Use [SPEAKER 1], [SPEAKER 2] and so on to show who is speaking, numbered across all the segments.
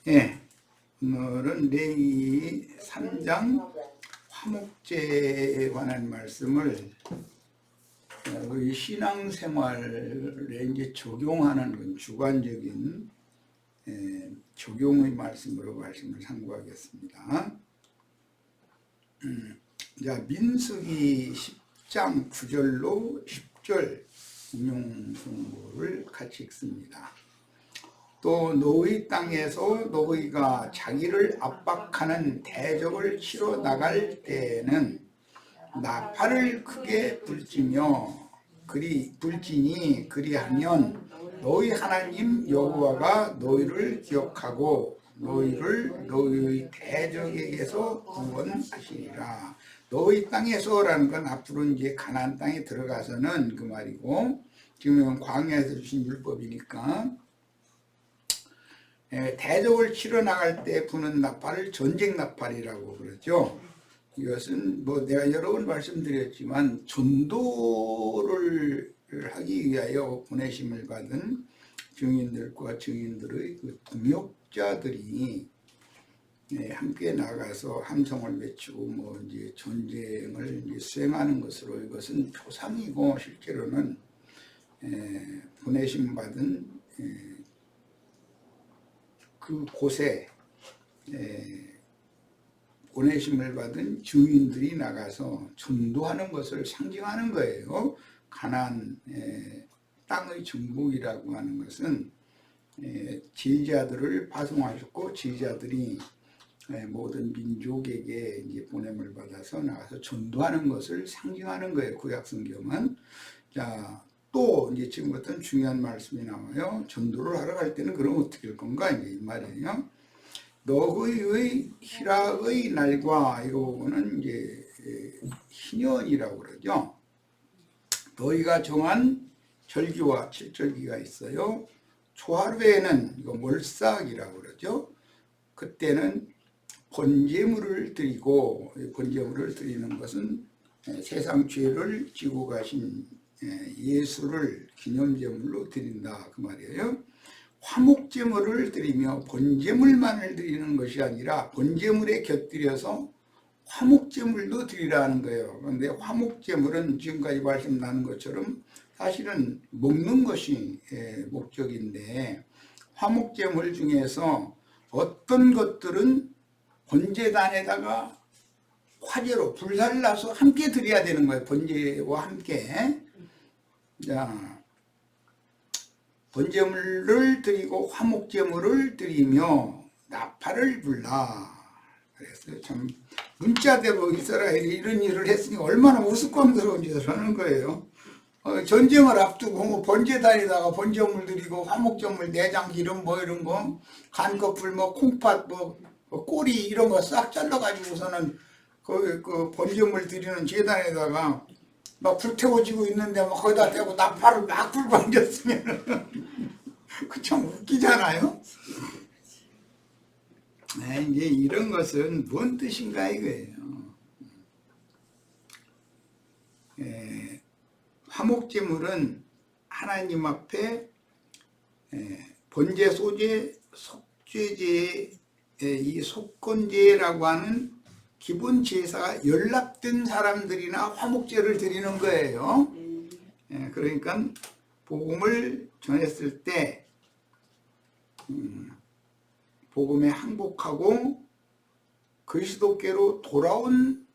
[SPEAKER 1] 예, 오늘은 레위 3장 화목제에 관한 말씀을 우리 신앙생활에 이제 적용하는 건 주관적인 적용의 말씀으로 말씀을 상고하겠습니다. 자, 민수기 10장 9절로 10절 인용 성구를 같이 읽습니다. 또 너희 땅에서 너희가 자기를 압박하는 대적을 치러 나갈 때에는 나팔을 크게 불지니 그리하면 너희 하나님 여호와가 너희를 기억하고 너희를 너희 대적에게서 구원하시리라. 너희 땅에서라는 건 앞으로 이제 가나안 땅에 들어가서는 그 말이고, 지금 광야에서 주신 율법이니까 대적을 치러 나갈 때 부는 나팔을 전쟁 나팔이라고 그러죠. 이것은 뭐 내가 여러 번 말씀드렸지만 전도를 하기 위하여 보내심을 받은 증인들과 증인들의 그 동역자들이 함께 나가서 함성을 외치고 뭐 이제 전쟁을 이제 수행하는 것으로, 이것은 표상이고 실제로는 보내심 받은 그 곳에 보내심을 받은 증인들이 나가서 전도하는 것을 상징하는 거예요. 가나안 땅의 정복이라고 하는 것은 지휘자들을 파송하셨고, 지휘자들이 모든 민족에게 이제 보냄을 받아서 나가서 전도하는 것을 상징하는 거예요. 구약 성경은. 자, 또 이제 지금부터는 중요한 말씀이 나와요. 전도를 하러 갈 때는 그럼 어떻게 할 건가, 이제 이 말이에요. 너희의 희락의 날과, 이거는 이제 희년이라고 그러죠. 너희가 정한 절기와 칠절기가 있어요. 초하루에는 이거 몰삭이라고 그러죠. 그때는 번제물을 드리고, 번제물을 드리는 것은 세상 죄를 지고 가신 예수를 기념제물로 드린다, 그 말이에요. 화목제물을 드리며 번제물만을 드리는 것이 아니라 번제물에 곁들여서 화목제물도 드리라는 거예요. 그런데 화목제물은 지금까지 말씀 나눈 것처럼 사실은 먹는 것이 목적인데, 화목제물 중에서 어떤 것들은 번제단에다가 화제로 불살을 놔서 함께 드려야 되는 거예요. 번제와 함께. 자, 번제물을 드리고 화목제물을 드리며 나팔을 불라. 그래서 참 문자대로 이스라엘이 이런 일을 했으니 얼마나 우스꽝스러운 짓을 하는 거예요. 전쟁을 앞두고 뭐 번제단에다가 번제물 드리고 화목제물, 내장 기름 뭐 이런 거, 간거풀 뭐 콩팥 뭐 꼬리 이런 거 싹 잘라가지고서는 그 번제물 드리는 제단에다가 막 불태워지고 있는데 막 거기다 대고 나팔을 막 불고 앉았으면 그 참 웃기잖아요. 이제 이런 것은 뭔 뜻인가 이거예요. 화목제물은 하나님 앞에 번제, 소제, 속죄제, 이 속건제라고 하는 기본 제사가 연락된 사람들이나 화목제를 드리는 거예요. 그러니까 복음을 전했을 때 복음에 항복하고 그리스도께로 돌아온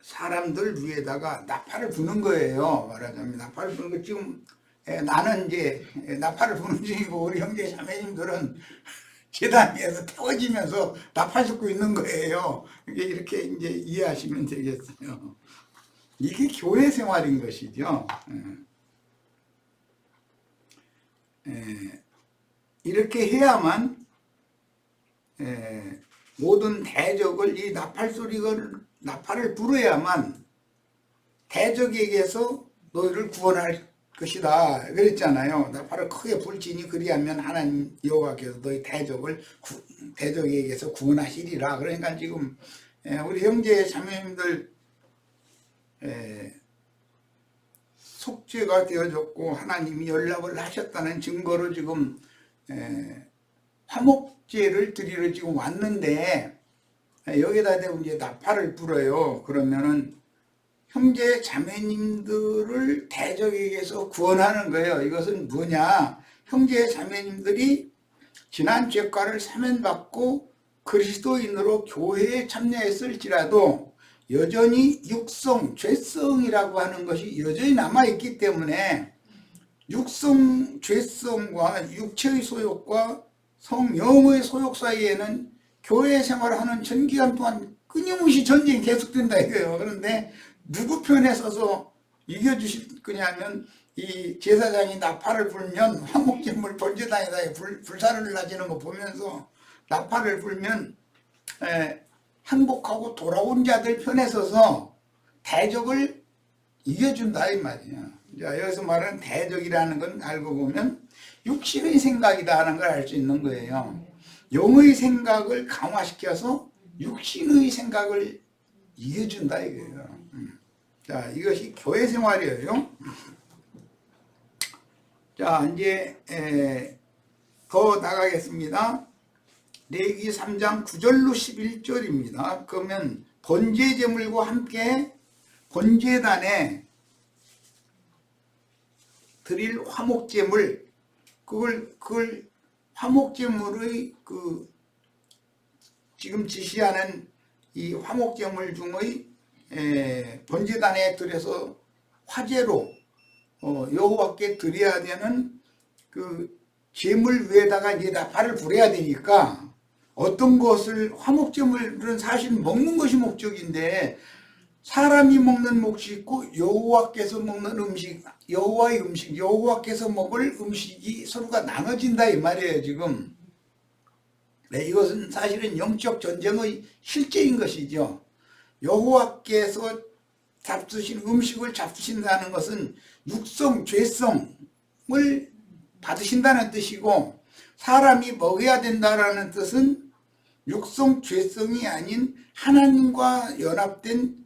[SPEAKER 1] 사람들 위에다가 나팔을 부는 거예요. 말하자면 나팔을 부는 거, 지금 나는 이제 나팔을 부는 중이고 우리 형제 자매님들은 제단 위에서 태워지면서 나팔 쏟고 있는 거예요. 이렇게 이제 이해하시면 되겠어요. 이게 교회 생활인 것이죠. 이렇게 해야만 모든 대적을, 이 나팔을 불어야만 대적에게서 너희를 구원할 것이다 그랬잖아요. 나팔을 크게 불지니 그리하면 하나님 여호와께서 너희 대적에게서 구원하시리라. 그러니까 지금 우리 형제 자매님들 속죄가 되어졌고 하나님이 연락을 하셨다는 증거로 지금 화목제를 드리러 지금 왔는데 여기다 대고 이제 나팔을 불어요. 그러면은 형제 자매님들을 대적에게서 구원하는 거예요. 이것은 뭐냐? 형제 자매님들이 지난 죄과를 사면받고 그리스도인으로 교회에 참여했을지라도 여전히 육성, 죄성이라고 하는 것이 여전히 남아있기 때문에 육성, 죄성과 육체의 소욕과 성령의 소욕 사이에는 교회 생활하는 전 기간 동안 끊임없이 전쟁이 계속된다 이거예요. 그런데 누구 편에 서서 이겨주실 거냐면 이 제사장이 나팔을 불면 화목제물 번제단에다 불사를 나지는 거 보면서 나팔을 불면 항복하고 돌아온 자들 편에 서서 대적을 이겨준다 이 말이야. 자, 여기서 말하는 대적이라는 건 알고 보면 육신의 생각이다 하는 걸 알 수 있는 거예요. 영의 생각을 강화시켜서 육신의 생각을 이겨준다 이거예요. 자, 이것이 교회 생활이에요. 자, 이제 더 나가겠습니다. 레위기 3장 9절로 11절입니다. 그러면 번제제물과 함께 번제단에 드릴 화목제물, 그걸 화목제물의 지금 지시하는 이 화목제물 중의 번제단에 드려서 화제로 여호와께 드려야 되는 그 제물 위에다가 이제 나팔을 불어야 되니까 어떤 것을 화목제물은 사실 먹는 것이 목적인데 사람이 먹는 몫이 있고 여호와께서 먹는 음식, 여호와의 음식, 여호와께서 먹을 음식이 서로가 나눠진다 이 말이에요 지금. 네, 이것은 사실은 영적 전쟁의 실제인 것이죠. 여호와께서 잡수신 음식을 잡수신다는 것은 육성, 죄성을 받으신다는 뜻이고 사람이 먹어야 된다는 뜻은 육성, 죄성이 아닌 하나님과 연합된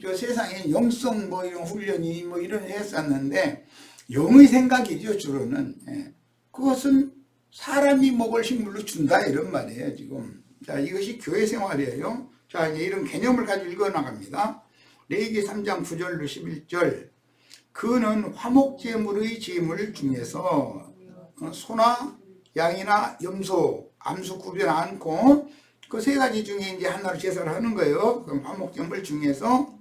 [SPEAKER 1] 저 세상에 영성 이런 훈련이 이런 했었는데 영의 생각이죠 주로는. 그것은 사람이 먹을 식물로 준다 이런 말이에요 지금. 자, 이것이 교회 생활이에요. 자, 이제 이런 개념을 가지고 읽어 나갑니다. 레위기 3장 9절로 11절. 그는 화목제물의 제물 중에서 소나 양이나 염소, 암수 구별 않고 그 세 가지 중에 이제 하나로 제사를 하는 거예요. 그럼 화목제물 중에서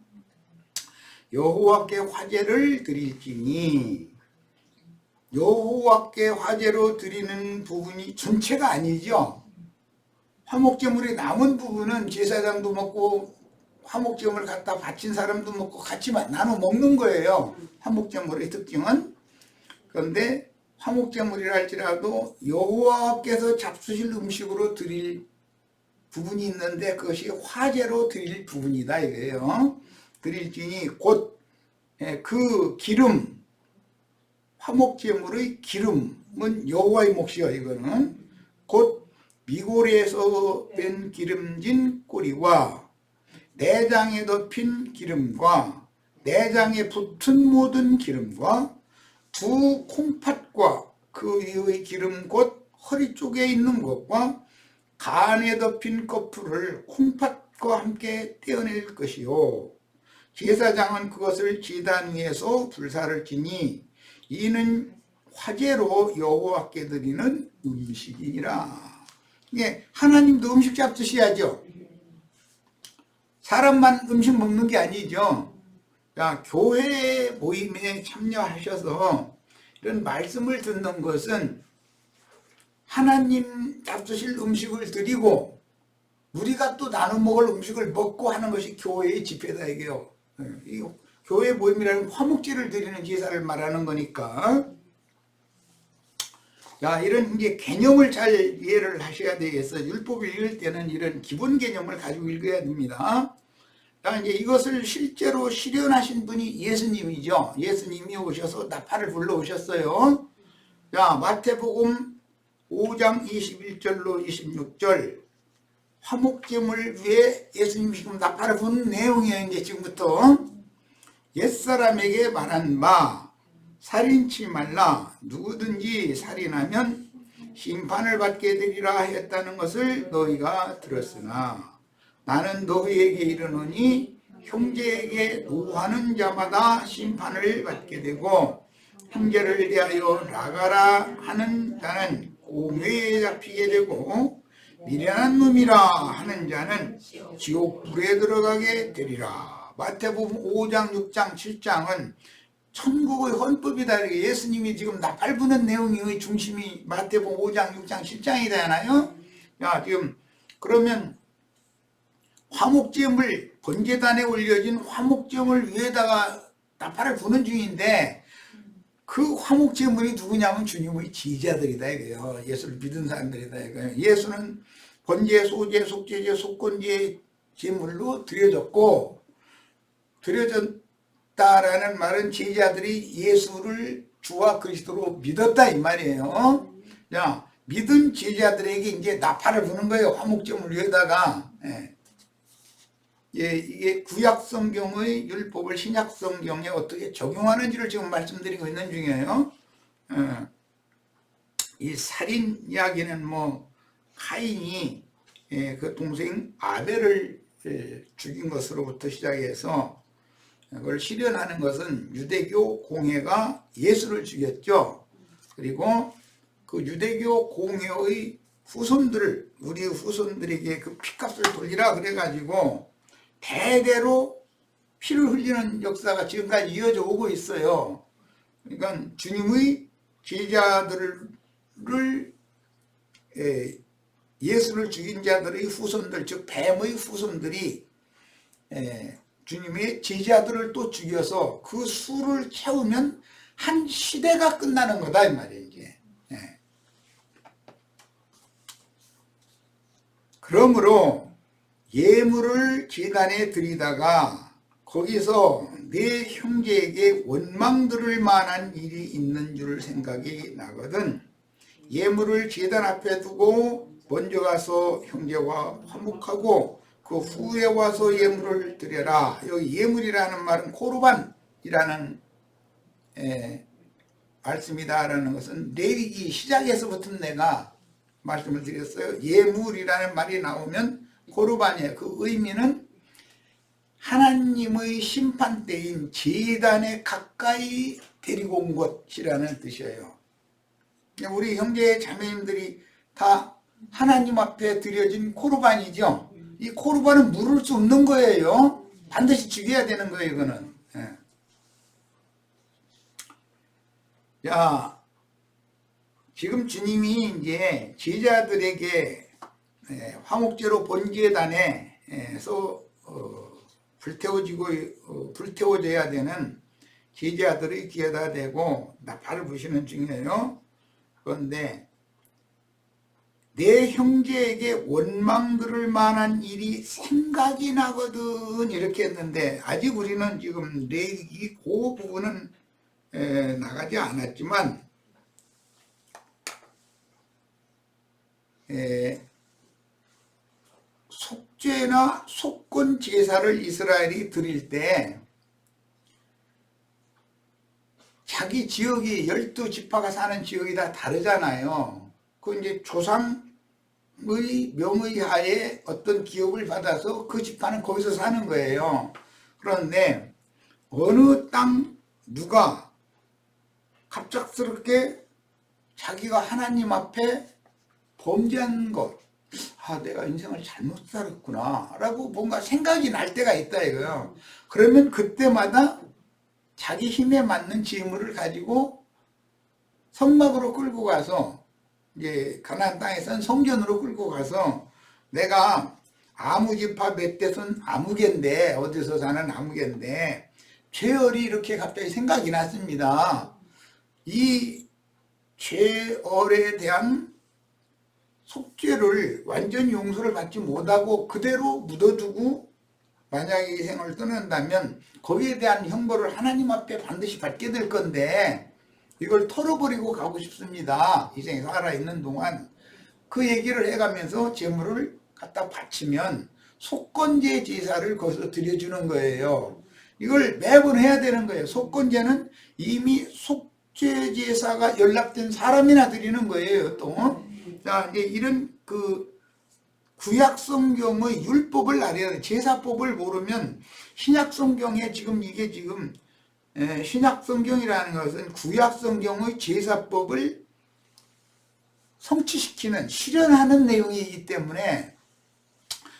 [SPEAKER 1] 여호와께 화제를 드릴지니, 여호와께 화제로 드리는 부분이 전체가 아니죠. 화목제물이 남은 부분은 제사장도 먹고 화목제물 갖다 바친 사람도 먹고 같이 나눠 먹는 거예요. 화목제물의 특징은. 그런데 화목제물이라 할지라도 여호와께서 잡수실 음식으로 드릴 부분이 있는데 그것이 화제로 드릴 부분이다 이거예요. 드릴지니 곧 그 기름, 화목제물의 기름은 여호와의 몫이요. 이거는 곧 미고리에서 뺀 기름진 꼬리와 내장에 덮인 기름과 내장에 붙은 모든 기름과 두 콩팥과 그 위의 기름 곧 허리 쪽에 있는 것과 간에 덮인 거풀을 콩팥과 함께 떼어낼 것이요. 제사장은 그것을 제단 위에서 불사를 지니 이는 화제로 여호와께 드리는 음식이니라. 이게 하나님도 음식 잡수셔야죠. 사람만 음식 먹는 게 아니죠. 자, 교회 모임에 참여하셔서 이런 말씀을 듣는 것은 하나님 잡수실 음식을 드리고 우리가 또 나눠 먹을 음식을 먹고 하는 것이 교회의 집회다 이게요. 이 교회 모임이라는 화목제를 드리는 제사를 말하는 거니까. 자, 이런 이제 개념을 잘 이해를 하셔야 되겠어요. 율법을 읽을 때는 이런 기본 개념을 가지고 읽어야 됩니다. 자, 이제 이것을 실제로 실현하신 분이 예수님이죠. 예수님이 오셔서 나팔을 불러 오셨어요. 자, 마태복음 5장 21절로 26절. 화목제물 위에 예수님이 지금 나팔을 부는 내용이에요. 이제 지금부터 옛사람에게 말한 바 살인치 말라. 누구든지 살인하면 심판을 받게 되리라 했다는 것을 너희가 들었으나 나는 너희에게 이르노니 형제에게 노하는 자마다 심판을 받게 되고 형제를 대하여 나가라 하는 자는 공회에 잡히게 되고 미련한 놈이라 하는 자는 지옥 불에 들어가게 되리라. 마태복음 5장, 6장, 7장은 천국의 헌법이다. 예수님이 지금 나팔 부는 내용의 중심이 마태복음 5장, 6장, 7장이잖아요. 야, 지금 그러면 화목제물, 번제단에 올려진 화목제물 위에다가 나팔을 부는 중인데 그 화목제물이 누구냐면 주님의 지지자들이다 이거예요. 예수를 믿은 사람들이다 이거예요. 예수는 번제, 소제, 속죄제, 속건제 제물로 드려졌고, 드려졌다라는 말은 제자들이 예수를 주와 그리스도로 믿었다 이 말이에요. 자, 믿은 제자들에게 이제 나팔을 부는 거예요. 화목제물 위에다가. 이게 구약 성경의 율법을 신약 성경에 어떻게 적용하는지를 지금 말씀드리고 있는 중이에요. 이 살인 이야기는 뭐 카인이 그 동생 아벨을 죽인 것으로부터 시작해서 그걸 실현하는 것은 유대교 공회가 예수를 죽였죠. 그리고 그 유대교 공회의 후손들을, 우리 후손들에게 그 피값을 돌리라 그래가지고 대대로 피를 흘리는 역사가 지금까지 이어져 오고 있어요. 그러니까 주님의 제자들을 예수를 죽인 자들의 후손들, 즉 뱀의 후손들이 주님의 제자들을 또 죽여서 그 수를 채우면 한 시대가 끝나는 거다 이 말이에요. 이제. 그러므로 예물을 제단에 드리다가 거기서 내 형제에게 원망 들을 만한 일이 있는 줄 생각이 나거든 예물을 제단 앞에 두고 먼저 가서 형제와 화목하고 그 후에 와서 예물을 드려라. 여기 예물이라는 말은 코르반이라는 말씀이다라는 것은 레위기 시작에서부터 내가 말씀을 드렸어요. 예물이라는 말이 나오면 코르반이에요. 그 의미는 하나님의 심판대인 제단에 가까이 데리고 온 것이라는 뜻이에요. 우리 형제 자매님들이 다 하나님 앞에 드려진 코르반이죠. 이 코르반은 물을 수 없는 거예요. 반드시 죽여야 되는 거예요. 이거는. 자, 지금 주님이 이제 제자들에게 화목제로 번제단에서 불태워져야 되는 제자들의 귀에다 대고 나팔을 부시는 중이에요. 그런데 내 형제에게 원망 들을 만한 일이 생각이 나거든 이렇게 했는데 아직 우리는 지금 그 부분은 나가지 않았지만 속죄나 속건 제사를 이스라엘이 드릴 때 자기 지역이 12지파가 사는 지역이 다 다르잖아요. 그 이제 조상의 명의 하에 어떤 기업을 받아서 그 지파는 거기서 사는 거예요. 그런데 어느 땅 누가 갑작스럽게 자기가 하나님 앞에 범죄한 것, 내가 인생을 잘못 살았구나 라고 뭔가 생각이 날 때가 있다 이거요. 그러면 그때마다 자기 힘에 맞는 재물을 가지고 성막으로 끌고 가서 이제 가나안 땅에서는 성전으로 끌고 가서 내가 아무지파 멧대손 아무개인데 어디서 사는 아무개인데 죄열이 이렇게 갑자기 생각이 났습니다. 이 죄열에 대한 속죄를 완전히 용서를 받지 못하고 그대로 묻어두고 만약에 이 생을 떠난다면 거기에 대한 형벌을 하나님 앞에 반드시 받게 될 건데 이걸 털어버리고 가고 싶습니다. 이 생에 살아있는 동안 그 얘기를 해가면서 제물을 갖다 바치면 속건제 제사를 거기서 드려주는 거예요. 이걸 매번 해야 되는 거예요. 속건제는 이미 속죄 제사가 연락된 사람이나 드리는 거예요. 또 자, 이제 이런 구약 성경의 율법을 알아야 돼. 제사법을 모르면 신약 성경에 지금 이게 지금 신약 성경이라는 것은 구약 성경의 제사법을 성취시키는 실현하는 내용이기 때문에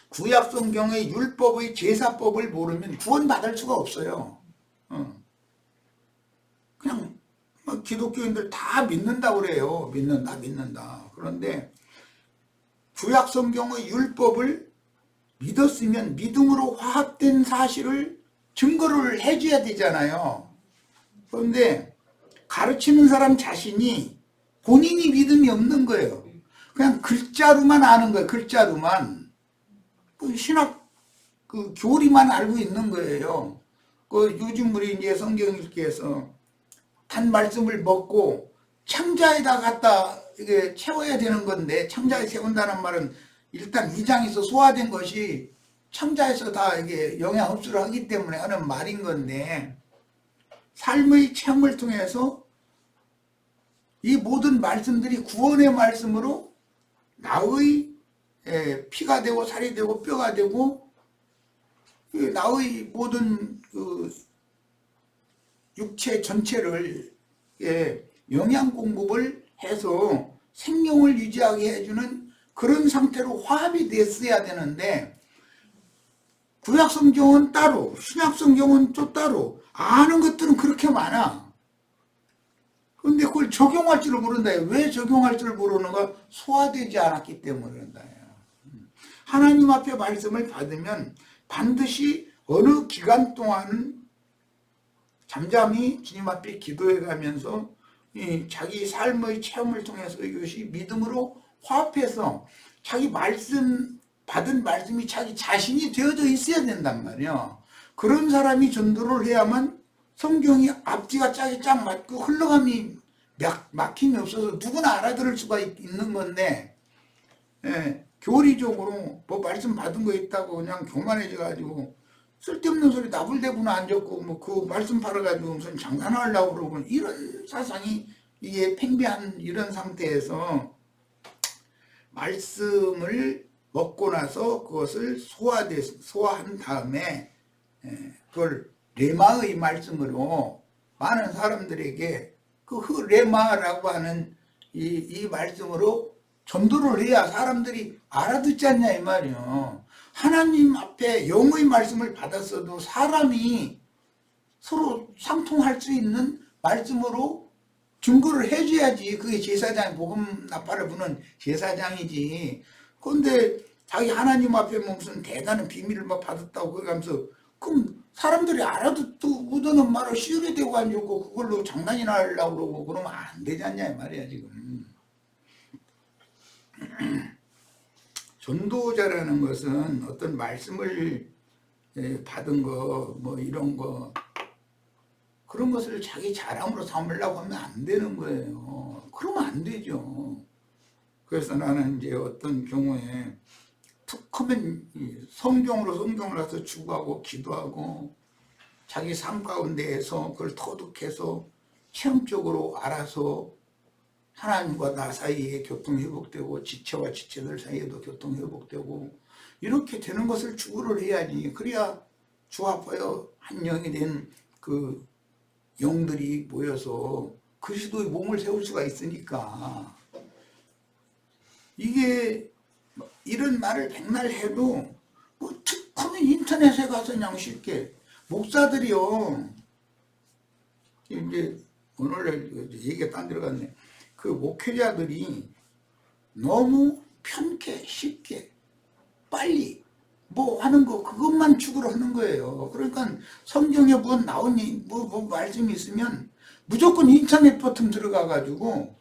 [SPEAKER 1] 구약 성경의 율법의 제사법을 모르면 구원받을 수가 없어요. 그냥 기독교인들 다 믿는다고 그래요. 믿는다. 그런데 구약 성경의 율법을 믿었으면 믿음으로 화합된 사실을 증거를 해줘야 되잖아요. 그런데 가르치는 사람 자신이 본인이 믿음이 없는 거예요. 그냥 글자로만 아는 거예요. 글자로만. 신학 교리만 알고 있는 거예요. 요즘 우리 이제 성경 읽기에서 단 말씀을 먹고 창자에다 갖다 이게 채워야 되는 건데, 창자에 채운다는 말은 일단 위장에서 소화된 것이 창자에서 다 이게 영양 흡수를 하기 때문에 하는 말인 건데, 삶의 체험을 통해서 이 모든 말씀들이 구원의 말씀으로 나의 피가 되고 살이 되고 뼈가 되고 나의 모든 육체 전체를 영양 공급을 해서 생명을 유지하게 해주는 그런 상태로 화합이 됐어야 되는데, 구약 성경은 따로, 신약 성경은 또 따로, 아는 것들은 그렇게 많아. 그런데 그걸 적용할 줄을 모른다. 왜 적용할 줄을 모르는가? 소화되지 않았기 때문에 그런다. 하나님 앞에 말씀을 받으면 반드시 어느 기간 동안은 잠잠히 주님 앞에 기도해 가면서 자기 삶의 체험을 통해서 이것이 믿음으로 화합해서 자기 말씀, 받은 말씀이 자기 자신이 되어져 있어야 된단 말이야. 그런 사람이 전도를 해야만 성경이 앞뒤가 짝이 짝 맞고 흘러감이 막힘이 없어서 누구나 알아들을 수가 있는 건데, 교리적으로 뭐 말씀 받은 거 있다고 그냥 교만해져 가지고 쓸데없는 소리 나불대부나 앉았고 뭐 그 말씀 팔아가지고 무슨 장난하려고 그러고, 이런 사상이 이게 팽배한 이런 상태에서 말씀을 먹고 나서 그것을 소화한 다음에 그걸 레마의 말씀으로 많은 사람들에게 그 레마라고 하는 이 말씀으로 전도를 해야 사람들이 알아듣지 않냐 이 말이요. 하나님 앞에 영의 말씀을 받았어도 사람이 서로 상통할 수 있는 말씀으로 증거를 해줘야지 그게 제사장, 복음 나팔을 부는 제사장이지. 그런데 자기 하나님 앞에 무슨 대단한 비밀을 막 받았다고 그러면서, 그럼 사람들이 알아듣는 말을 시우게 되고 앉고 그걸로 장난이나 하려고 그러고 그러면 안 되지 않냐 이 말이야 지금. 전도자라는 것은 어떤 말씀을 받은 거 뭐 이런 거 그런 것을 자기 자랑으로 삼으려고 하면 안 되는 거예요. 그러면 안 되죠. 그래서 나는 이제 어떤 경우에 툭 하면 성경을 가서 주구하고 기도하고 자기 삶 가운데에서 그걸 터득해서 체험적으로 알아서 하나님과 나 사이에 교통회복되고 지체와 지체들 사이에도 교통회복되고 이렇게 되는 것을 추구를 해야지. 그래야 주 앞에 한 영이 된 그 영들이 모여서 그리스도의 몸을 세울 수가 있으니까. 이게 이런 말을 백날 해도 뭐 특하면 인터넷에 가서 그냥 쉽게 목사들이요. 이제 오늘날 얘기가 딴 데로 갔네. 그 목회자들이 너무 편케 쉽게 빨리 뭐 하는 거 그것만 추구를 하는 거예요. 그러니까 성경에 뭐 나오니 뭐 말씀이 있으면 무조건 인터넷 버튼 들어가 가지고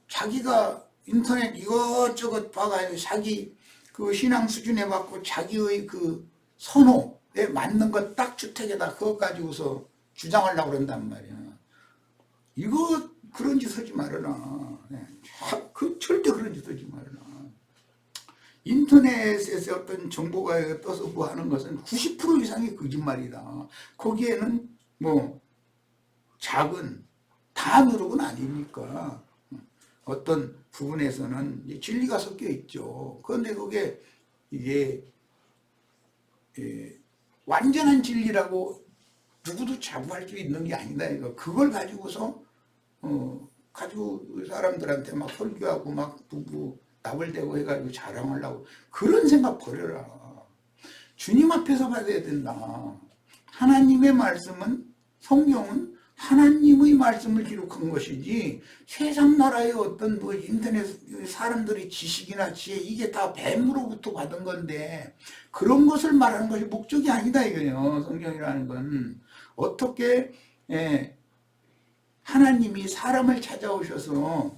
[SPEAKER 1] 자기가 인터넷 이것저것 봐가지고 자기 그 신앙 수준에 맞고 자기의 그 선호에 맞는 것 딱 주택에다 그것 가지고서 주장하려고 그런단 말이야. 이거 그런 짓 하지 말아라. 절대 그런 짓 하지 말아라. 인터넷에서 어떤 정보가 떠서 뭐 하는 것은 90% 이상이 거짓말이다. 거기에는 뭐 작은 다 누룩은 아니니까 어떤 부분에서는 이제 진리가 섞여 있죠. 그런데 그게 이게 완전한 진리라고 누구도 자부할 수 있는 게 아니다. 이거 그걸 가지고서 가지고 사람들한테 막 설교하고 막 누구 나불대고 해가지고 자랑하려고 그런 생각 버려라. 주님 앞에서 받아야 된다. 하나님의 말씀은 성경은 하나님의 말씀을 기록한 것이지 세상 나라의 어떤 뭐 인터넷 사람들의 지식이나 지혜 이게 다 뱀으로부터 받은 건데 그런 것을 말하는 것이 목적이 아니다 이거예요. 성경이라는 건 어떻게 하나님이 사람을 찾아오셔서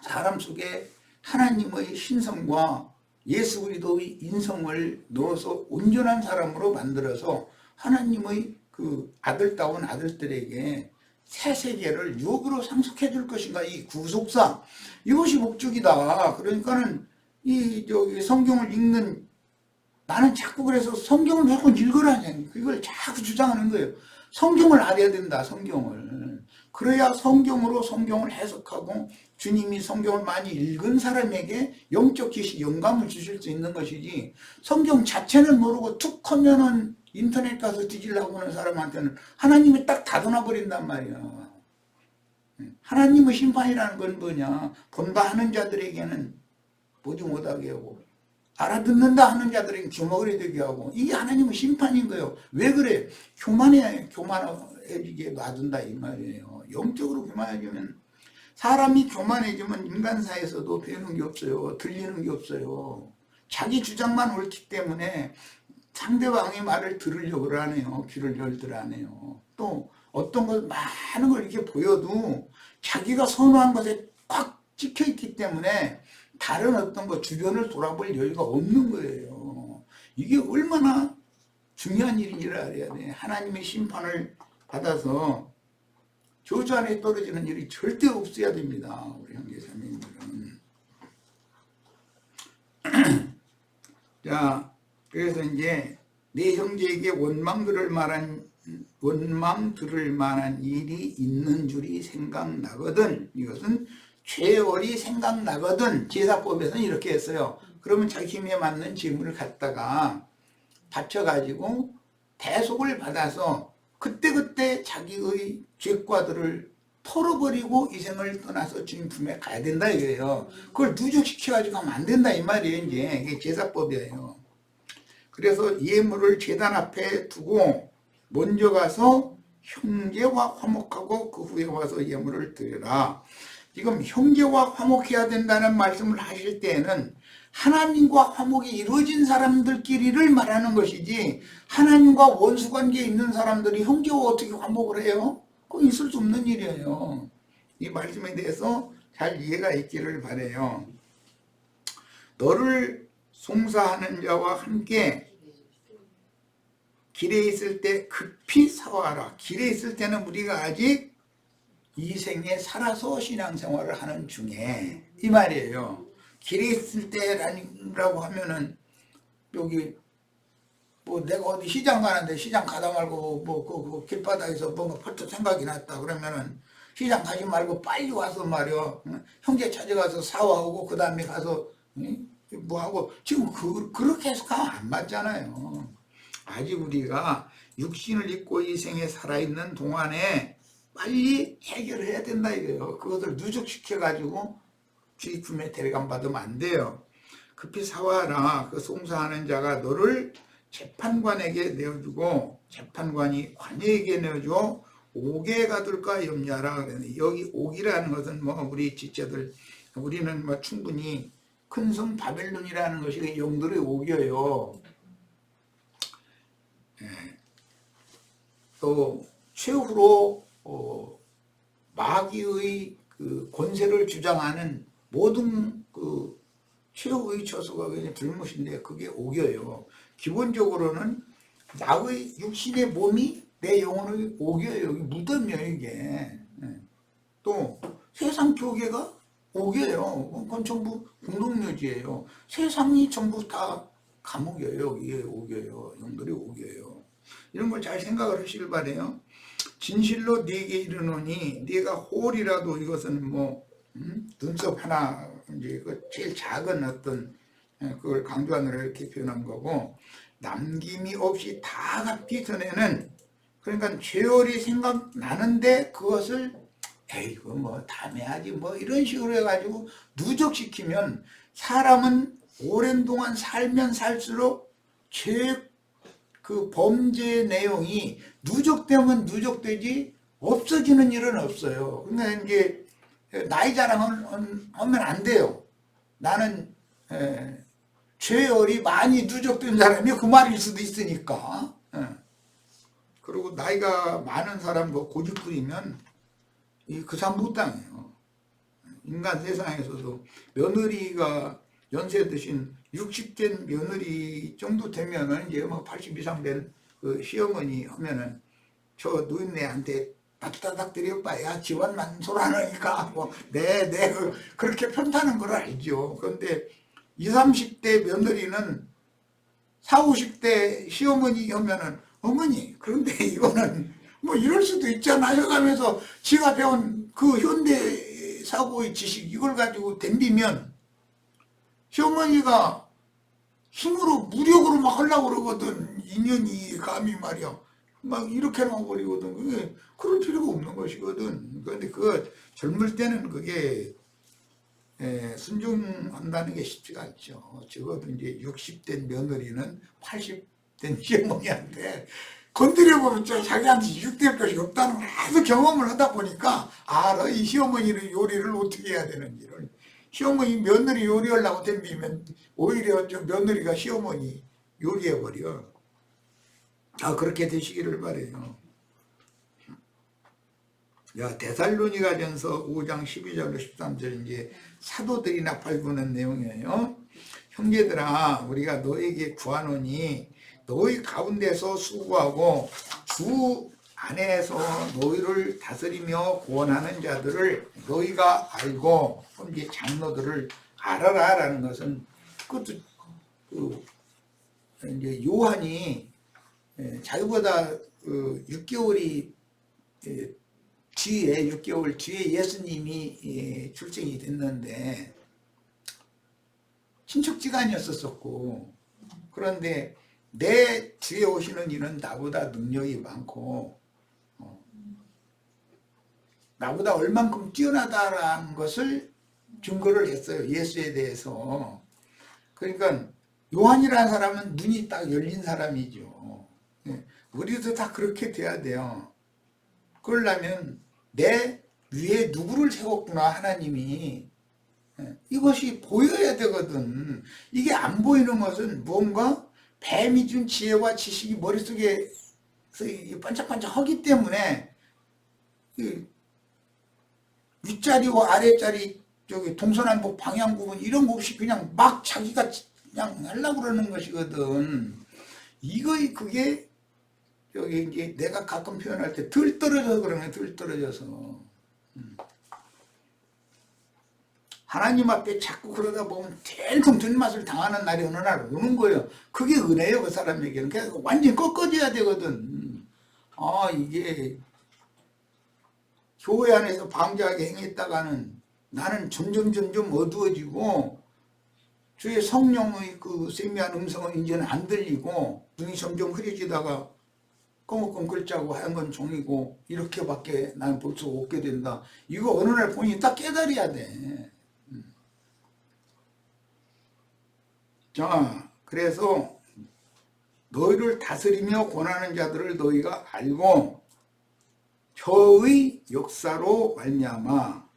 [SPEAKER 1] 사람 속에 하나님의 신성과 예수 그리스도의 인성을 넣어서 온전한 사람으로 만들어서 하나님의 그 아들다운 아들들에게 새 세계를 유업으로 상속해 줄 것인가 이 구속사 이것이 목적이다. 그러니까는 이 저기 성경을 읽는 나는 자꾸 그래서 성경을 무조건 읽으라니 그걸 자꾸 주장하는 거예요. 성경을 알아야 된다. 성경을 그래야 성경으로 성경을 해석하고 주님이 성경을 많이 읽은 사람에게 영적 계시 영감을 주실 수 있는 것이지 성경 자체는 모르고 툭 하면은 인터넷 가서 뒤지려고 하는 사람한테는 하나님이 딱 닫아놔 버린단 말이야. 하나님의 심판이라는 건 뭐냐 본다 하는 자들에게는 보지 못하게 하고 알아듣는다 하는 자들에게 주먹을 되게 하고 이게 하나님의 심판인 거예요. 왜 그래? 교만해지게 놔둔다 이 말이에요. 영적으로 교만해지면 사람이 교만해지면 인간사에서도 배우는 게 없어요. 들리는 게 없어요. 자기 주장만 옳기 때문에 상대방의 말을 들으려고 하네요. 귀를 열들 하네요. 또 어떤 것 많은 걸 이렇게 보여도 자기가 선호한 것에 꽉 찍혀 있기 때문에 다른 어떤 것 주변을 돌아볼 여유가 없는 거예요. 이게 얼마나 중요한 일인지를 알아야 돼. 하나님의 심판을 받아서 저주 안에 떨어지는 일이 절대 없어야 됩니다. 우리 형제자매님들은. 자, 그래서 이제 내 형제에게 원망 들을 만한 일이 있는 줄이 생각나거든. 이것은 죄월이 생각나거든. 제사법에서는 이렇게 했어요. 그러면 자기 힘에 맞는 제물을 갖다가 바쳐가지고 대속을 받아서 그때그때 자기의 죄과들을 털어버리고 이 생을 떠나서 주님 품에 가야 된다 이거예요. 그걸 누적시켜가지고 가면 안 된다 이 말이에요. 이제 이게 제사법이에요. 그래서 예물을 제단 앞에 두고 먼저 가서 형제와 화목하고 그 후에 와서 예물을 드려라. 지금 형제와 화목해야 된다는 말씀을 하실 때에는 하나님과 화목이 이루어진 사람들끼리를 말하는 것이지 하나님과 원수관계에 있는 사람들이 형제와 어떻게 화목을 해요? 그건 있을 수 없는 일이에요. 이 말씀에 대해서 잘 이해가 있기를 바라요. 너를 송사하는 자와 함께 길에 있을 때 급히 사와라. 길에 있을 때는 우리가 아직 이 생에 살아서 신앙생활을 하는 중에 이 말이에요. 길에 있을 때라고 하면은 여기 뭐 내가 어디 시장 가는데 시장 가다 말고 뭐 그 길바닥에서 뭔가 퍼뜩 생각이 났다 그러면은 시장 가지 말고 빨리 와서 말이야 형제 찾아가서 사와오고 그 다음에 가서 뭐 하고 지금 그렇게 해서 가면 안 맞잖아요. 아직 우리가 육신을 입고 이 생에 살아있는 동안에 빨리 해결해야 된다 이거예요. 그것을 누적시켜 가지고 주의 품에 데려감 받으면 안 돼요. 급히 사와라. 그 송사하는 자가 너를 재판관에게 내어주고 재판관이 관에게 내어줘 옥에 가둘까 염려하라. 여기 옥이라는 것은 뭐 우리 지체들 우리는 뭐 충분히 큰 성 바벨론이라는 것이 영들의 옥이에요. 또 최후로 마귀의 그 권세를 주장하는 모든 그 최후의 처소가 그냥 들못인데 그게 옥이에요. 기본적으로는 나의 육신의 몸이 내 영혼의 옥이에요. 여기 무덤이에요 이게. 또 세상 교계가 옥이에요. 그건 전부 공동묘지예요. 세상이 전부 다 감옥이에요. 이게 옥이에요. 영들이 옥이에요. 이런 걸 잘 생각을 하시길 바래요. 진실로 네게 이르노니 네가 홀이라도 이것은 뭐 눈썹 하나 이제 그 제일 작은 어떤 그걸 강조하느라 이렇게 표현한 거고, 남김이 없이 다 갚기 전에는, 그러니까 죄월이 생각나는데 그것을 에이 이거 뭐 다음에 하지 뭐 이런 식으로 해가지고 누적시키면 사람은 오랜 동안 살면 살수록 그 범죄 내용이 누적되면 누적되지 없어지는 일은 없어요. 그러니까 이제 나이 자랑을 하면 안 돼요. 나는 죄열이 많이 누적된 사람이 그 말일 수도 있으니까. 그리고 나이가 많은 사람도 고집 부리면 그 사람 못 당해요. 인간 세상에서도 며느리가 연세 드신 60된 며느리 정도 되면은 이제 뭐 80 이상 된 그 시어머니 하면은 저 노인네한테 따닥따닥 드려봐야 집안 만솔 안 하니까 뭐 네 그렇게 편타는 걸 알죠. 그런데 20, 30대 며느리는 40, 50대 시어머니 하면은 어머니 그런데 이거는 뭐 이럴 수도 있잖아요 하면서 지가 배운 그 현대 사고의 지식 이걸 가지고 덤비면 시어머니가 힘으로 무력으로 막 하려고 그러거든. 인연이 감히 말이야 막 이렇게 나와버리거든. 그게 그럴 필요가 없는 것이거든. 그런데 그 젊을 때는 그게 순종한다는 게 쉽지가 않죠. 적어도 이제 60된 며느리는 80된 시어머니한테 건드려보면 자기한테 6될 것이 없다는 걸 아주 경험을 하다 보니까 알아. 이 시어머니를 요리를 어떻게 해야 되는지를. 시어머니 며느리 요리하려고 덤비면 오히려 저 며느리가 시어머니 요리해버려. 그렇게 되시기를 바래요. 야, 데살로니가전서 5장 12절로 13절 이제 사도들이 나팔부는 내용이에요. 형제들아 우리가 너에게 구하노니 너희 가운데서 수고하고 주 안에서 너희를 다스리며 구원하는 자들을 너희가 알고 이제 장로들을 알아라 라는 것은 그것도 이제 요한이 자기보다 6개월이 뒤에 6개월 뒤에 예수님이 출생이 됐는데 친척지간이었었고 그런데 내 뒤에 오시는 이는 나보다 능력이 많고 나보다 얼만큼 뛰어나다라는 것을 증거를 했어요. 예수에 대해서. 그러니까 요한이라는 사람은 눈이 딱 열린 사람이죠. 우리도 다 그렇게 돼야 돼요. 그러려면 내 위에 누구를 세웠구나 하나님이 이것이 보여야 되거든. 이게 안 보이는 것은 뭔가 뱀이 준 지혜와 지식이 머릿속에 반짝반짝 하기 때문에 윗자리와 아랫자리 동서남북 방향 구분 이런 거 없이 그냥 막 자기가 그냥 하려고 그러는 것이거든. 그게 이제 내가 가끔 표현할 때 덜 떨어져서 그러네. 덜 떨어져서 하나님 앞에 자꾸 그러다 보면 텔통 든맛을 당하는 날이 어느 날 오는 거예요. 그게 은혜예요. 그 사람에게는. 그래서 완전히 꺾어져야 되거든. 이게 교회 안에서 방자하게 행했다가는 나는 점점 어두워지고 주의 성령의 그 세미한 음성은 이제는 안 들리고 눈이 점점 흐려지다가 검은 글자고 하얀 건 종이고 이렇게밖에 나는 볼 수 없게 된다. 이거 어느 날 본인이 딱 깨달아야 돼. 자, 그래서 너희를 다스리며 권하는 자들을 너희가 알고 저의 역사로 말미암아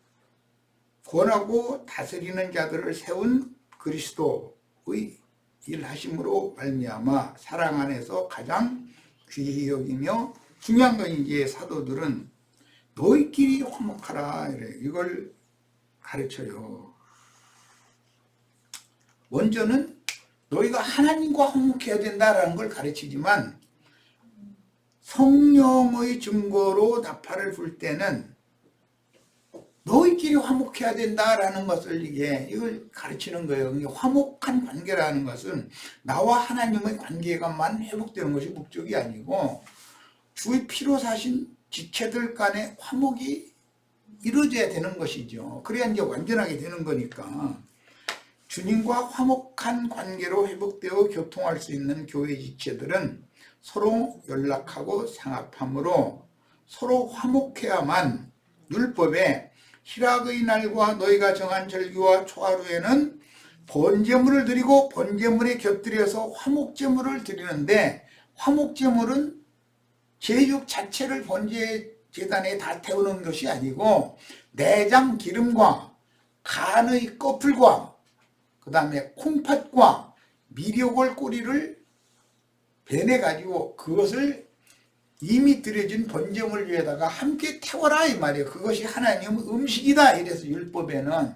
[SPEAKER 1] 권하고 다스리는 자들을 세운 그리스도의 일하심으로 말미암아 사랑 안에서 가장 귀히 여기며 중요한 건 이제 사도들은 너희끼리 화목하라 이걸 가르쳐요. 먼저는 너희가 하나님과 화목해야 된다라는 걸 가르치지만 성령의 증거로 나팔을 불 때는 너희끼리 화목해야 된다라는 것을 이걸 가르치는 거예요. 화목한 관계라는 것은 나와 하나님의 관계가만 회복되는 것이 목적이 아니고 주의 피로 사신 지체들 간의 화목이 이루어져야 되는 것이죠. 그래야 이제 완전하게 되는 거니까. 주님과 화목한 관계로 회복되어 교통할 수 있는 교회 지체들은 서로 연락하고 상합함으로 서로 화목해야만 율법에 희락의 날과 너희가 정한 절기와 초하루에는 번제물을 드리고 번제물에 곁들여서 화목제물을 드리는데, 화목제물은 제육 자체를 번제 제단에 다 태우는 것이 아니고 내장 기름과 간의 꺼풀과 그 다음에 콩팥과 미려골 꼬리를 베내가지고 그것을 이미 드려진 번제물 위에다가 함께 태워라 이 말이에요. 그것이 하나님 음식이다. 이래서 율법에는,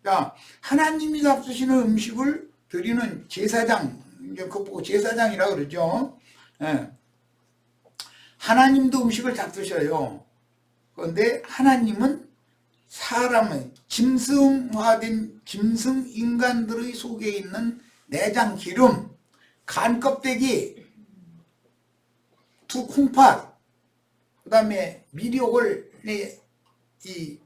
[SPEAKER 1] 자, 하나님이 잡수시는 음식을 드리는 제사장, 그거 보고 제사장이라고 그러죠. 예. 하나님도 음식을 잡수셔요. 그런데 하나님은 사람의 짐승화된 짐승 인간들의 속에 있는 내장 기름, 간 껍데기, 두 콩팥, 그 다음에 미려골의 이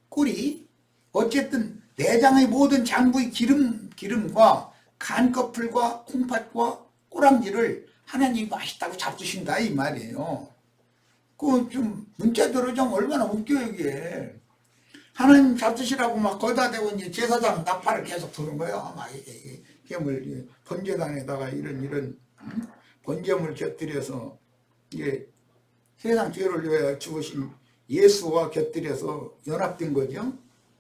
[SPEAKER 1] 꼬리, 어쨌든 내장의 모든 장부의 기름과 간 껍질과 콩팥과 꼬랑지를 하나님이 맛있다고 잡수신다 이 말이에요. 그 좀 문자대로 좀 얼마나 웃겨요 이게. 하나님 잡수시라고 막 거기다 대고 이제 제사장 나팔을 계속 부는 거예요. 막 괴물 번제단에다가 이런 번제물 곁들여서 이게 세상 죄를 위하여 죽으신 예수와 곁들여서 연합된 거죠.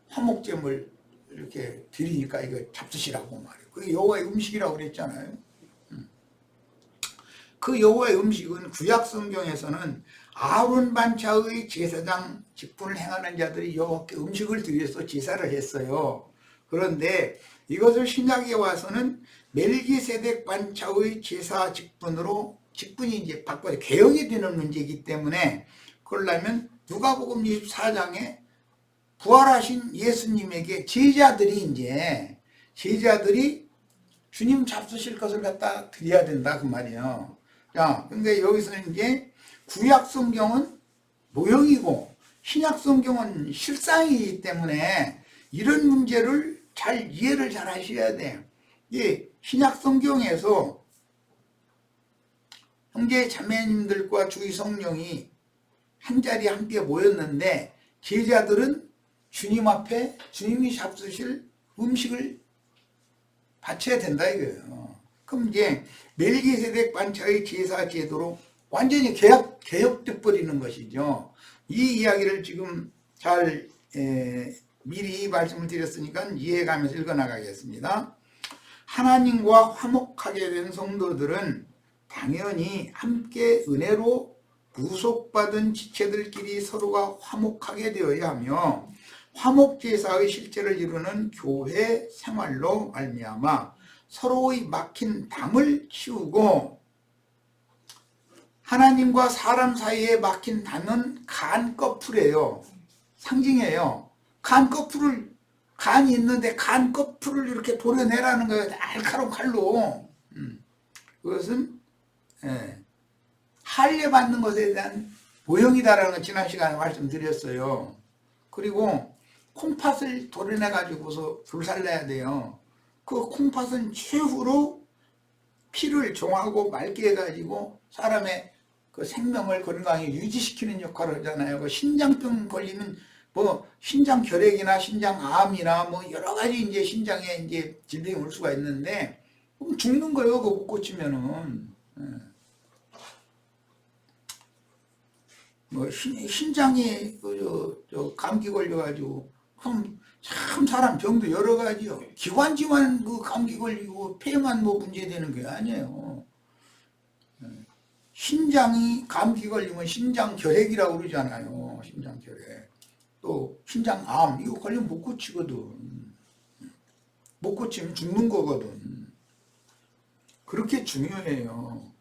[SPEAKER 1] 화목제물 이렇게 드리니까 이거 잡수시라고 말이에요. 그게 여호와의 음식이라고 그랬잖아요. 그 여호와의 음식은 구약 성경에서는 아론 반차의 제사장 직분을 행하는 자들이 여호와께 음식을 드려서 제사를 했어요. 그런데 이것을 신약에 와서는 멜기세덱 반차의 제사 직분으로 직분이 이제 바꿔서 개혁이 되는 문제이기 때문에, 그러려면 누가복음 24장에 부활하신 예수님에게 제자들이 주님 잡수실 것을 갖다 드려야 된다 그 말이에요. 자, 근데 여기서는 이제 구약 성경은 모형이고 신약 성경은 실상이기 때문에 이런 문제를 이해를 잘 하셔야 돼요. 이 신약 성경에서 형제 자매님들과 주의 성령이 한자리에 함께 모였는데 제자들은 주님 앞에 주님이 잡수실 음식을 바쳐야 된다 이거예요. 그럼 이제 멜기세덱 반차의 제사 제도로 완전히 개혁돼 버리는 것이죠. 이 이야기를 지금 잘 미리 말씀을 드렸으니까 이해가면서 읽어나가겠습니다. 하나님과 화목하게 된 성도들은 당연히 함께 은혜로 구속받은 지체들끼리 서로가 화목하게 되어야 하며, 화목제사의 실제를 이루는 교회 생활로 말미암아 서로의 막힌 담을 치우고, 하나님과 사람 사이에 막힌 담은 간 꺼풀이에요. 상징이에요. 간이 있는데 간 꺼풀을 이렇게 도려내라는 거예요. 날카로운 칼로. 그것은 할례 받는 것에 대한 모형이다라는 걸 지난 시간에 말씀드렸어요. 그리고 콩팥을 도려내 가지고서 불살라야 돼요. 그 콩팥은 최후로 피를 종하고 맑게 해가지고 사람의 그 생명을 건강히 유지시키는 역할을 하잖아요. 그 신장병 걸리면 뭐 신장결핵이나 신장암이나 뭐 여러 가지 이제 신장에 이제 질병이 올 수가 있는데 그럼 죽는 거예요. 그거 못 고치면은. 뭐 신장이 저 감기 걸려가지고 참 사람 병도 여러 가지요. 기관지만 그 감기 걸리고 폐만 뭐 문제되는 게 아니에요. 신장이 감기 걸리면 신장결핵이라고 그러잖아요. 신장결핵. 또 신장암 이거 걸리면 못 고치거든. 못 고치면 죽는 거거든. 그렇게 중요해요.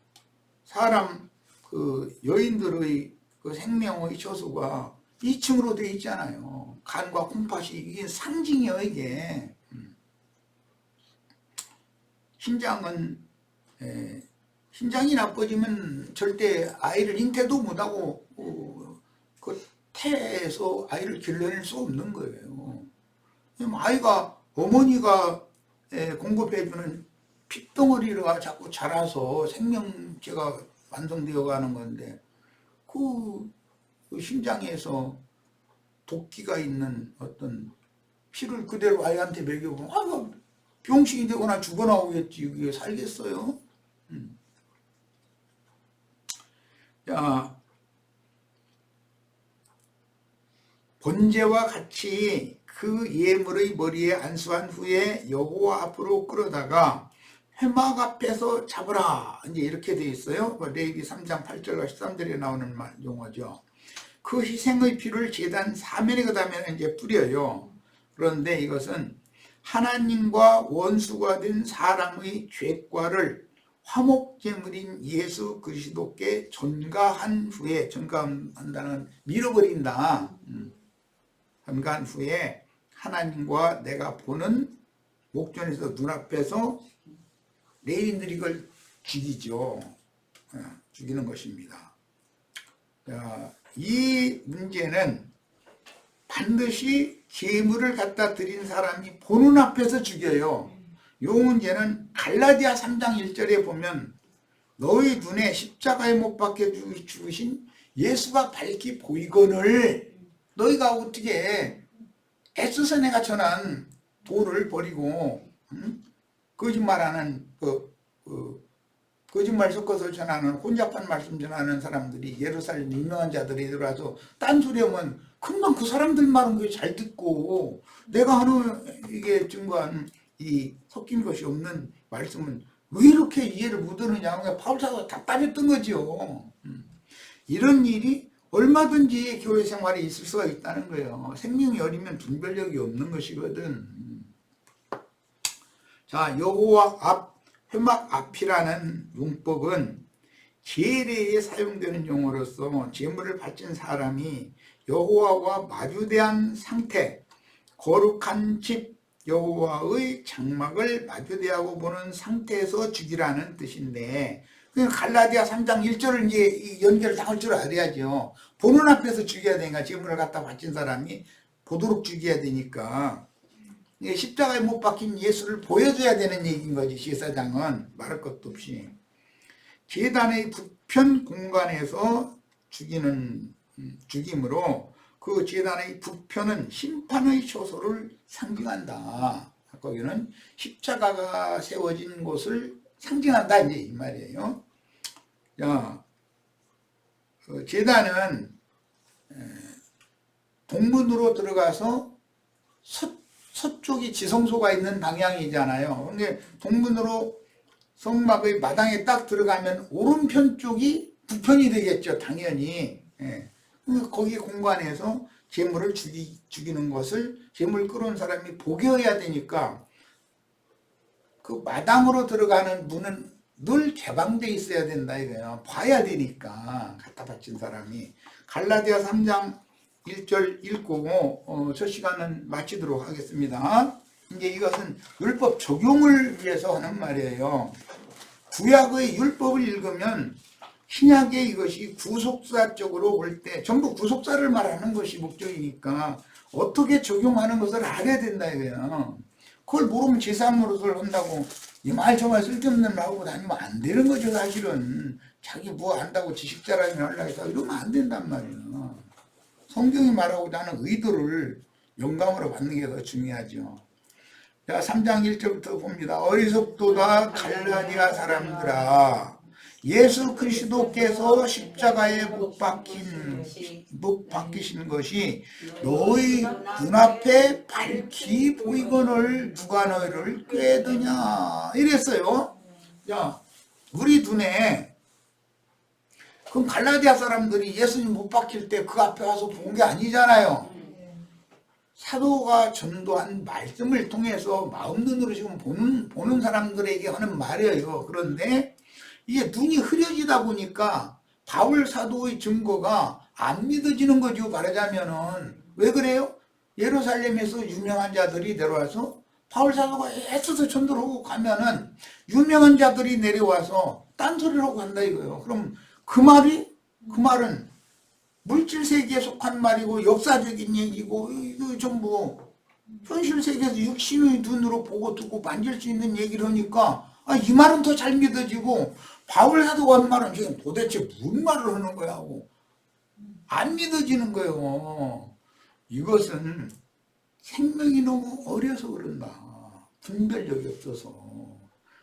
[SPEAKER 1] 사람 그 여인들의 그 생명의 저수가 2층으로 되어 있잖아요. 간과 콩팥이 이게 상징이에요. 이게 신장이 나빠지면 절대 아이를 잉태도 못하고 그 태에서 아이를 길러낼 수 없는 거예요. 아이가 어머니가 공급해주는 핏덩어리가 자꾸 자라서 생명체가 완성되어 가는 건데 그 심장에서 도끼가 있는 어떤 피를 그대로 아이한테 먹여보면 병신이 되거나 죽어나 오겠지. 그게 살겠어요? 자, 번제와 같이 그 예물의 머리에 안수한 후에 여호와 앞으로 끌어다가 회막 앞에서 잡으라. 이제 이렇게 되어 있어요. 레위기 3장 8절과 13절에 나오는 용어죠. 그 희생의 피를 제단 사면에 그다음에 이제 뿌려요. 그런데 이것은 하나님과 원수가 된 사람의 죄과를 화목제물인 예수 그리스도께 전가한 후에, 전가한다는 밀어버린다. 전가한 후에 하나님과 내가 보는 목전에서 눈앞에서 레위인들이 이걸 죽이죠. 죽이는 것입니다. 이 문제는 반드시 제물을 갖다 드린 사람이 보는 앞에서 죽여요. 이 문제는 갈라디아 3장 1절에 보면 너희 눈에 십자가에 못 박혀 죽으신 예수가 밝히 보이거늘 너희가 어떻게 애써서 내가 전한 도를 버리고 거짓말하는 거짓말 섞어서 전하는 혼잡한 말씀 전하는 사람들이 예루살렘 유명한 자들이 들어와서 딴소리하면 금방 그 사람들 말은 그게 잘 듣고 내가 하는 이게 증거한 이 섞인 것이 없는 말씀은 왜 이렇게 이해를 못하느냐. 바울사가 답답했던 거죠. 이런 일이 얼마든지 교회 생활에 있을 수가 있다는 거예요. 생명이 어리면 분별력이 없는 것이거든. 자, 여호와 앞, 회막 앞이라는 용법은 제례에 사용되는 용어로서 제물을 바친 사람이 여호와와 마주대한 상태, 거룩한 집 여호와의 장막을 마주대하고 보는 상태에서 죽이라는 뜻인데, 갈라디아 3장 1절을 이제 연결당할 줄 알아야죠. 보는 앞에서 죽여야 되니까, 제물을 갖다 바친 사람이 보도록 죽여야 되니까 십자가에 못 박힌 예수를 보여줘야 되는 얘기인 거지. 제사장은 말할 것도 없이 제단의 북편 공간에서 죽임으로 그 제단의 북편은 심판의 초소를 상징한다. 거기는 십자가가 세워진 곳을 상징한다 이제 이 말이에요. 자, 제단은 동문으로 들어가서 서쪽이 지성소가 있는 방향이잖아요. 근데 동문으로 성막의 마당에 딱 들어가면 오른편 쪽이 북편이 되겠죠. 당연히. 거기 공간에서 제물을 죽이는 것을 제물 끌어온 사람이 보게해야 되니까 그 마당으로 들어가는 문은 늘 개방되어 있어야 된다 이거예요. 봐야 되니까 갖다 바친 사람이. 갈라디아 3장 1절 읽고 첫 시간은 마치도록 하겠습니다. 이제 이것은 율법 적용을 위해서 하는 말이에요. 구약의 율법을 읽으면 신약의 이것이 구속사적으로 볼 때 전부 구속사를 말하는 것이 목적이니까 어떻게 적용하는 것을 알아야 된다 이거예요. 그걸 모르면 제사함 노릇을 한다고 이 말 저 말 쓸데없는 말 하고 다니면 안 되는 거죠. 사실은 자기 뭐 안다고 지식 자랑을 하려고 해서 이러면 안 된단 말이에요. 성경이 말하고자 하는 의도를 영감으로 받는 게 더 중요하죠. 자, 3장 1절부터 봅니다. 어리석도다 갈라디아 사람들아, 예수 그리스도께서 십자가에 못 박히신 것이 너희 눈앞에 밝히 보이거늘 누가 너희를 꾀드냐 이랬어요. 자, 우리 눈에 그럼 갈라디아 사람들이 예수님 못 박힐 때 그 앞에 와서 본 게 아니잖아요. 사도가 전도한 말씀을 통해서 마음 눈으로 지금 보는 사람들에게 하는 말이에요. 그런데 이게 눈이 흐려지다 보니까 바울 사도의 증거가 안 믿어지는 거죠. 말하자면은. 왜 그래요? 예루살렘에서 유명한 자들이 내려와서 바울 사도가 애써서 전도를 하고 가면은 유명한 자들이 내려와서 딴소리를 하고 간다 이거예요. 그럼 그 말은 물질 세계에 속한 말이고 역사적인 얘기고 이거 전부 현실 세계에서 육신의 눈으로 보고 듣고 만질 수 있는 얘기를 하니까 이 말은 더 잘 믿어지고 바울 사도가 한 말은 지금 도대체 무슨 말을 하는 거야 하고 안 믿어지는 거예요. 이것은 생명이 너무 어려서 그런다. 분별력이 없어서.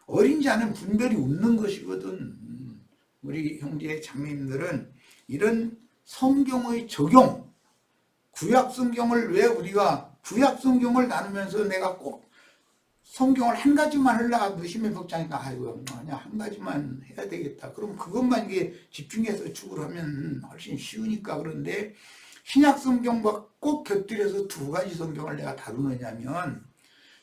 [SPEAKER 1] 어린 자는 분별이 없는 것이거든. 우리 형제 자매님들은 이런 성경의 적용, 구약 성경을 왜 우리가 구약 성경을 나누면서 내가 꼭 성경을 한 가지만 하려고 의심의 복장이니까 아이고 아니야 한 가지만 해야 되겠다. 그럼 그것만 이게 집중해서 축을 하면 훨씬 쉬우니까. 그런데 신약 성경과 꼭 곁들여서 두 가지 성경을 내가 다루느냐면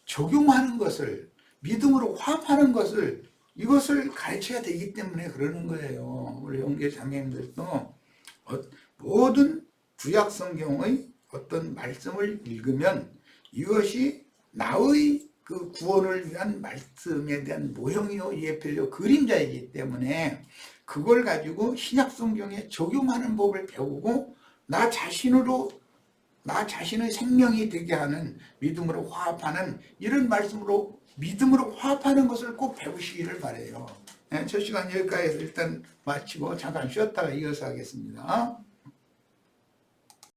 [SPEAKER 1] 적용하는 것을 믿음으로 화합하는 것을 이것을 가르쳐야 되기 때문에 그러는 거예요. 우리 형제 자매님들도 모든 구약 성경의 어떤 말씀을 읽으면 이것이 나의 그 구원을 위한 말씀에 대한 모형이요 예표요 그림자이기 때문에 그걸 가지고 신약 성경에 적용하는 법을 배우고 나 자신의 생명이 되게 하는 믿음으로 화합하는 이런 말씀으로 믿음으로 화합하는 것을 꼭 배우시기를 바라요. 첫 시간 여기까지 일단 마치고 잠깐 쉬었다가 이어서 하겠습니다.